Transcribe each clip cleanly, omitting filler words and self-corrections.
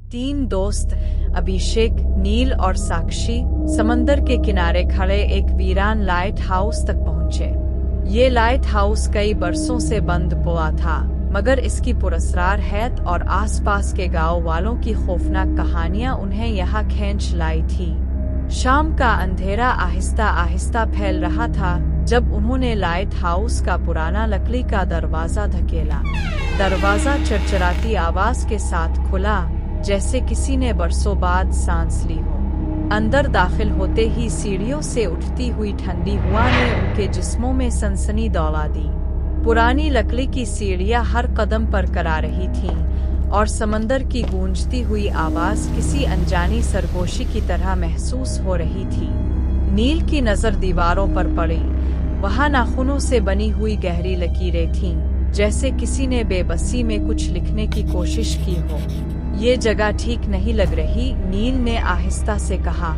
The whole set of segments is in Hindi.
तीन दोस्त अभिषेक, नील और साक्षी समंदर के किनारे खड़े एक वीरान लाइट हाउस तक पहुंचे। ये लाइट हाउस कई बरसों से बंद पड़ा था, मगर इसकी पुरस्कार हैत और आसपास के गांव वालों की खौफनाक कहानियां उन्हें यहाँ खींच लाई थी। शाम का अंधेरा आहिस्ता आहिस्ता फैल रहा था जब उन्होंने लाइट हाउस का पुराना लकड़ी का दरवाजा धकेला। दरवाजा चरचराती आवाज के साथ खुला, जैसे किसी ने बरसों बाद सांस ली हो। अंदर दाखिल होते ही सीढ़ियों से उठती हुई ठंडी हवा ने उनके जिस्मों में सनसनी दौड़ा दी। पुरानी लकड़ी की सीढ़ियां हर कदम पर करा रही थीं और समंदर की गूंजती हुई आवाज किसी अनजानी सरगोशी की तरह महसूस हो रही थी। नील की नजर दीवारों पर पड़ी। वहां नाखूनों से बनी हुई गहरी लकीरें थीं, जैसे किसी ने बेबसी में कुछ लिखने की कोशिश की हो। ये जगह ठीक नहीं लग रही, नील ने आहिस्ता से कहा।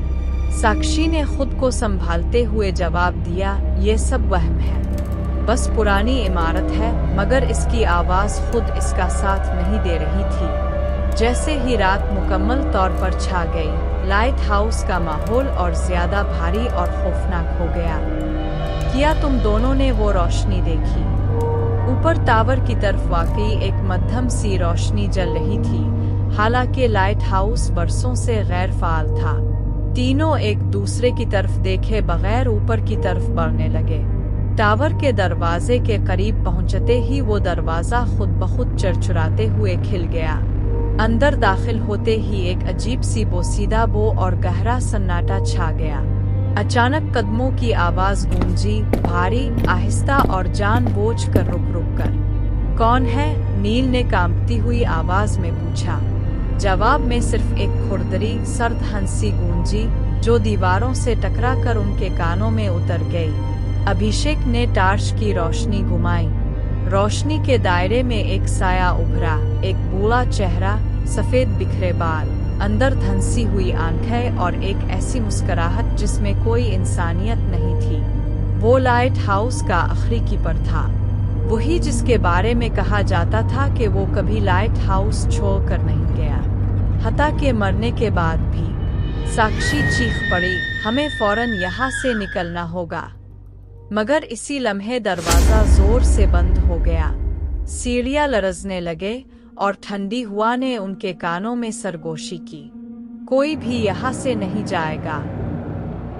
साक्षी ने खुद को संभालते हुए जवाब दिया, ये सब वहम है। बस पुरानी इमारत है, मगर इसकी आवाज खुद इसका साथ नहीं दे रही थी। जैसे ही रात मुकम्मल तौर पर छा गई, लाइट हाउस का माहौल और ज्यादा भारी और खौफनाक हो गया। क्या तुम दोनों ने वो रोशनी देखी? ऊपर टावर की तरफ वाकई एक मध्यम सी रोशनी जल रही थी। हालांकि लाइट हाउस बरसों से गैर फाल था। तीनों एक दूसरे की तरफ देखे बगैर ऊपर की तरफ बढ़ने लगे। टावर के दरवाजे के करीब पहुंचते ही वो दरवाजा खुद ब खुद चरचराते हुए खिल गया। अंदर दाखिल होते ही एक अजीब सी बोसीदा बो और गहरा सन्नाटा छा गया। अचानक कदमों की आवाज गूंजी, भारी, आहिस्ता और जानबूझ कर रुक कर। कौन है? नील ने कांपती हुई आवाज में पूछा। जवाब में सिर्फ एक खुरदरी सर्द हंसी गूंजी, जो दीवारों से टकराकर उनके कानों में उतर गई। अभिषेक ने टार्च की रोशनी घुमाई। रोशनी के दायरे में एक साया उभरा, एक बूढ़ा चेहरा, सफेद बिखरे बाल, अंदर धंसी हुई आंखें और एक ऐसी मुस्कुराहट जिसमें कोई इंसानियत नहीं थी। वो लाइट हाउस का आखिरी कीपर था, वही जिसके बारे में कहा जाता था कि वो कभी लाइट हाउस छोड़कर नहीं गया, हत्ता के मरने के बाद भी। साक्षी चीख पड़ी, हमें फौरन यहाँ से निकलना होगा। मगर इसी लम्हे दरवाजा जोर से बंद हो गया। सीढ़ियां लरजने लगे और ठंडी हवा ने उनके कानों में सरगोशी की। कोई भी यहाँ से नहीं जाएगा।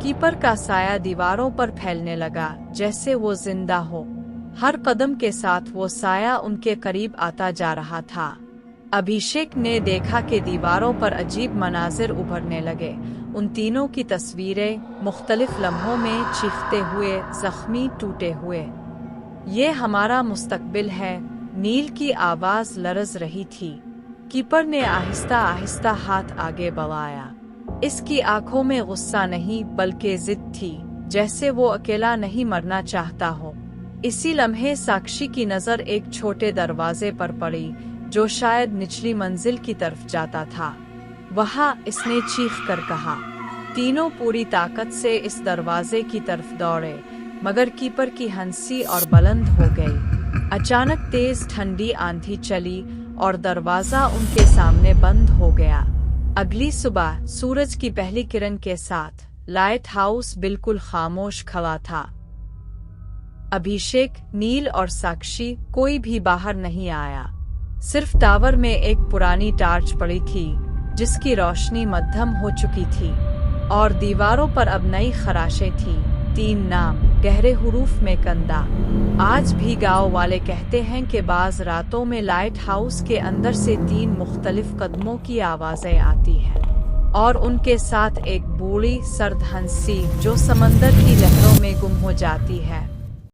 कीपर का साया दीवारों पर फैलने लगा, जैसे वो जिंदा हो। हर कदम के साथ वो साया उनके करीब आता जा रहा था। अभिषेक ने देखा कि दीवारों पर अजीब मनाजिर उभरने लगे। उन तीनों की तस्वीरें, मुख्तलिफ लम्हों में चीखते हुए, जख्मी, टूटे हुए। ये हमारा मुस्तकबिल है। नील की आवाज लरज रही थी। कीपर ने आहिस्ता आहिस्ता हाथ आगे बढ़ाया। इसकी आंखों में गुस्सा नहीं बल्कि जिद थी, जैसे वो अकेला नहीं मरना चाहता हो। इसी लम्हे साक्षी की नजर एक छोटे दरवाजे पर पड़ी, जो शायद निचली मंजिल की तरफ जाता था। वहाँ इसने चीख कर कहा। तीनों पूरी ताकत से इस दरवाजे की तरफ दौड़े, मगर कीपर की हंसी और बुलंद हो गई। अचानक तेज ठंडी आंधी चली और दरवाजा उनके सामने बंद हो गया। अगली सुबह सूरज की पहली किरण के साथ लाइट हाउस बिल्कुल खामोश खड़ा था। अभिषेक, नील और साक्षी, कोई भी बाहर नहीं आया। सिर्फ टावर में एक पुरानी टार्च पड़ी थी, जिसकी रोशनी मध्यम हो चुकी थी, और दीवारों पर अब नई खराशें थीं। 3 नाम गहरे हुरूफ में कंदा। आज भी गांव वाले कहते हैं कि बाज रातों में लाइट हाउस के अंदर से 3 मुख्तलिफ कदमों की आवाजें आती हैं, और उनके साथ एक बूढ़ी सर्द हंसी जो समंदर की लहरों में गुम हो जाती है।